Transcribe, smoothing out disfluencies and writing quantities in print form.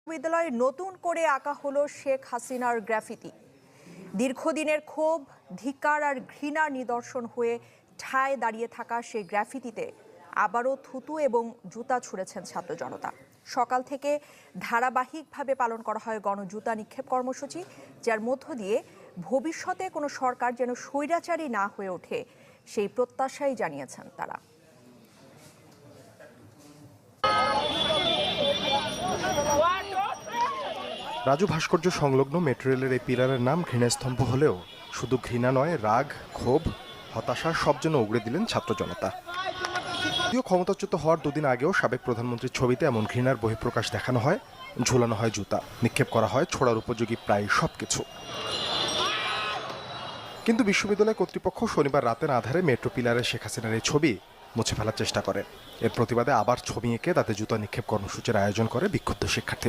বিশ্ববিদ্যালয়ে নতুন করে আঁকা হলো শেখ হাসিনার গ্রাফিতি। দীর্ঘদিনের ক্ষোভ, ধিক্কার আর ঘৃণার নিদর্শন হয়ে ঠায় দাঁড়িয়ে থাকা সেই গ্রাফিতিতে আবারও থুতু এবং জুতা ছুঁড়েছেন ছাত্র জনতা। সকাল থেকে ধারাবাহিকভাবে পালন করা হয় গণজুতা নিক্ষেপ কর্মসূচি, যার মধ্য দিয়ে ভবিষ্যতে কোনো সরকার যেন স্বৈরাচারী না হয়ে ওঠে সেই প্রত্যাশাই জানিয়েছেন তারা। রাজু ভাস্কর্য সংলগ্ন মেট্রো রেলের এই পিলারের নাম ঘৃণাস্তম্ভ হলেও শুধু ঘৃণা নয়, রাগ, ক্ষোভ, হতাশা সব যেন উগড়ে দিলেন ছাত্র জনতা। যদিও ক্ষমতাচ্যুত হওয়ার দুদিন আগেও সাবেক প্রধানমন্ত্রীর ছবিতে এমন ঘৃণার বহিঃপ্রকাশ দেখানো হয়, ঝুলানো হয় জুতা, নিক্ষেপ করা হয় ছোড়ার উপযোগী প্রায় সবকিছু। কিন্তু বিশ্ববিদ্যালয় কর্তৃপক্ষ শনিবার রাতের আধারে মেট্রো পিলারে শেখ হাসিনার এই ছবি মুছে ফেলার চেষ্টা করে। এর প্রতিবাদে আবার ছবি এঁকে তাতে জুতা নিক্ষেপ কর্মসূচির আয়োজন করে বিক্ষুব্ধ শিক্ষার্থী।